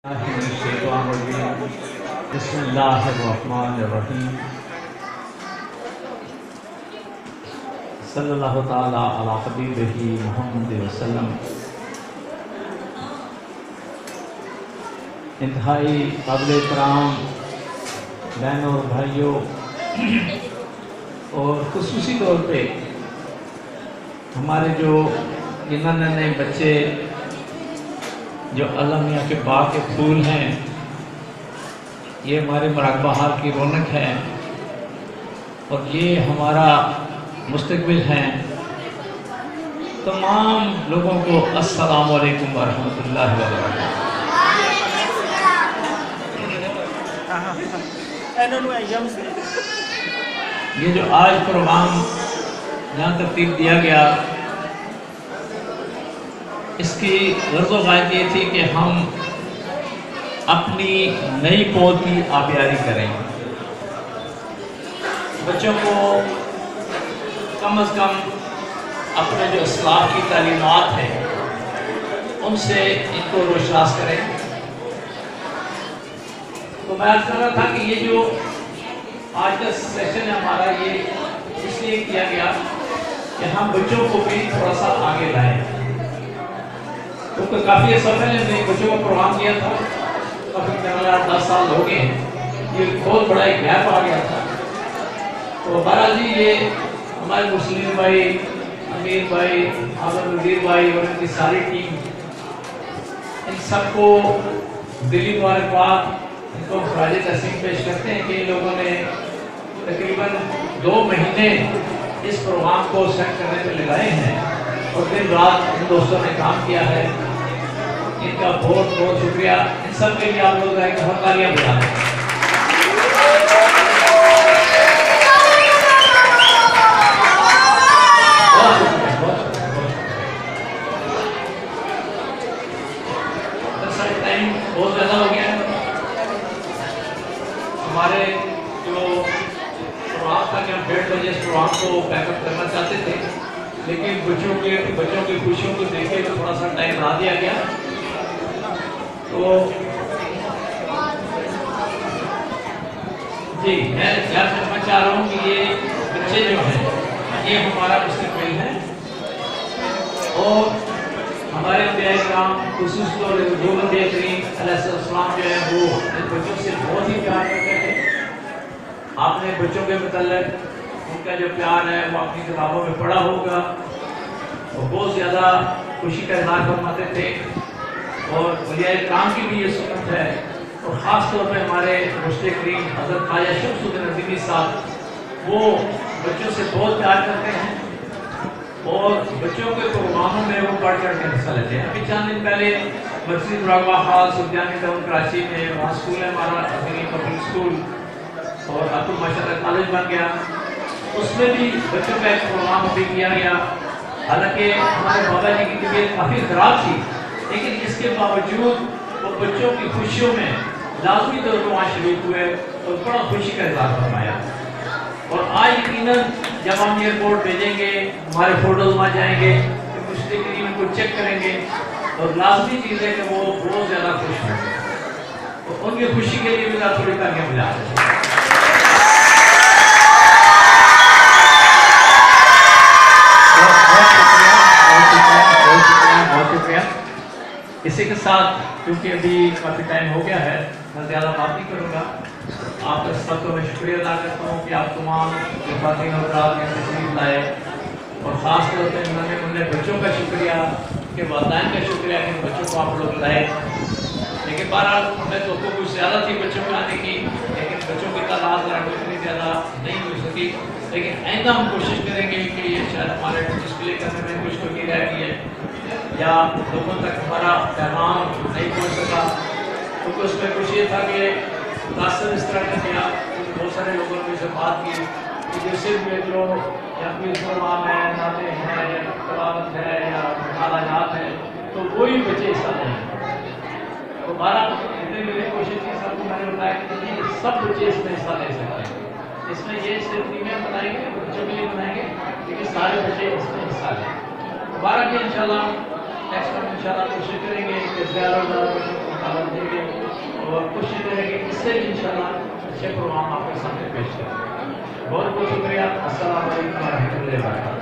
بسم اللہ الرحمن الرحیم صلی اللہ تعالی علی حبیبہ محمد وسلم۔ انتہائی قابل احترام بہنوں اور بھائیوں، اور خصوصی طور پہ ہمارے جو نئے بچے جو اللہ میاں کے باغ کے پھول ہیں، یہ ہمارے مراقبہ حال کی رونق ہے اور یہ ہمارا مستقبل ہے۔ تمام لوگوں کو السلام علیکم ورحمۃ اللہ وبرکاتہ۔ یہ جو آج پروگرام یہاں ترتیب دیا گیا، اس کی غرض و غایت یہ تھی کہ ہم اپنی نئی پود کی آبیاری کریں، بچوں کو کم از کم اپنے جو اسلام کی تعلیمات ہیں ان سے ان کو روشناس کریں۔ تو میں عرض کر رہا تھا کہ یہ جو آج کا سیشن ہے ہمارا، یہ اس لیے کیا گیا کہ ہم بچوں کو بھی تھوڑا سا آگے لائیں، کیونکہ کافی عرصہ پہلے ہم نے بچوں کا پروگرام کیا تھا، کافی 10 سال ہو گئے ہیں، یہ بہت بڑا ایک گیپ آ گیا تھا۔ تو بہرحال جی، یہ ہمارے مسلم بھائی، امیر بھائی، احمد ندیر بھائی اور ان کی ساری ٹیم، ان سب کو دلی مبارکباد، ان کو خراج تحسین پیش کرتے ہیں کہ ان لوگوں نے تقریباً 2 مہینے اس پروگرام کو سیٹ کرنے پہ لگائے ہیں اور دن رات ان دوستوں نے کام کیا ہے۔ ان کا بہت بہت شکریہ۔ ان سب کے لیے آپ لوگ ایک تالیاں بجائیں۔ ٹائم بہت زیادہ ہو گیا ہے۔ ہمارے جو پروگرام تھا کہ ہم 1:30 بجے اس پروگرام کو پیک اپ کرنا چاہتے تھے، لیکن بچوں کی خوشیوں کو دیکھے تو تھوڑا سا ٹائم بڑھا دیا گیا۔ تو جی، میں یاد کرنا چاہ رہا ہوں کہ یہ بچے جو ہیں یہ ہمارا مستقبل ہے، اور ہمارے انبیاء کرام خصوص طور پر جو انبیاء کریم علیہ السلام جو ہیں وہ ان بچوں سے بہت ہی پیار کرتے ہیں۔ آپ نے بچوں کے متعلق ان کا جو پیار ہے وہ اپنی کتابوں میں پڑھا ہوگا، اور بہت زیادہ خوشی کا اظہار فرماتے تھے، اور اولیاء کرام کی بھی یہ سنت ہے، اور خاص طور پہ ہمارے مرشد کریم حضرت خواجہ شمس الدین ندوی صاحب، وہ بچوں سے بہت پیار کرتے ہیں اور بچوں کے پروگراموں میں وہ بڑھ چڑھ کے حصہ لیتے ہیں۔ ابھی چند دن پہلے مسجد مراقبہ حال سفیانی ٹاؤن کراچی میں، وہاں اسکول ہے ہمارا ازہری پبلک اسکول، اور اب تو ماشاءاللہ کالج بن گیا، اس میں بھی بچوں کا ایک پروگرام بھی کیا گیا۔ حالانکہ ہمارے بابا جی کی طبیعت کافی خراب تھی، لیکن اس کے باوجود وہ بچوں کی خوشیوں میں لازمی طور پر وہاں شریک ہوئے اور بڑا خوشی کا اظہار فرمایا۔ اور آج یقیناً جب ہم ایئرپورٹ بھیجیں گے، ہمارے فوٹوز وہاں جائیں گے، مرشد کریم کو چیک کریں گے، اور لازمی چیز ہے کہ وہ بہت زیادہ خوش ہوں گے، اور ان کی خوشی کے لیے بھی تھوڑی تالیاں بجائیں۔ بہت شکریہ۔ اسی کے ساتھ کیونکہ ابھی کافی ٹائم ہو گیا ہے، میں زیادہ بات نہیں کروں گا۔ آپ کا سب کو میں شکریہ ادا کرتا ہوں کہ آپ تمام خواتین حضرات نے تشریف لائے، اور خاص طور پہ ان بچوں کا شکریہ، کہ والدین کا شکریہ کہ ان بچوں کو آپ لوگ لائے۔ لیکن بہرحال ہمیں تو کچھ زیادہ تھی بچوں کو آنے کی، لیکن بچوں کی تعداد اتنی زیادہ نہیں ہو سکی، لیکن آئندہ ہم کوشش کریں گے کہ یہ شاید ہمارے ڈسپلے کرنے میں کچھ کمی رہ گئی ہے، یا لوگوں تک ہمارا پیغام نہیں پہنچ سکا، کیونکہ اس میں کچھ یہ تھا کہ متاثر اس طرح کا کیا، بہت سارے لوگوں نے سے بات کی کہ جو صرف جو یا کوئی پروگرام ہے، نعتیں ہیں یا تلاوت ہے یا مطالعات ہے، تو وہی بچے حصہ نہیں۔ تو بہرحال میری کوشش کی، سب کو میں نے بتایا کہ سب بچے اس میں حصہ لے سکتے ہیں۔ اس میں یہ صرف ٹیمیں بنائیں گے، بچوں کے لیے بنائیں گے، لیکن سارے بچے اس میں حصہ لیں۔ دوبارہ بھی انشاءاللہ نیکسٹ ٹائم انشاءاللہ کوشش کریں گے کہ زیادہ بچوں کو دیں گے۔ اور کوشش کریں کہ اس سے بھی انشاءاللہ اچھے پروگرام آپ کے سامنے پیش کریں. بہت بہت شکریہ. السلام علیکم ورحمۃ اللہ وبرکاتہ.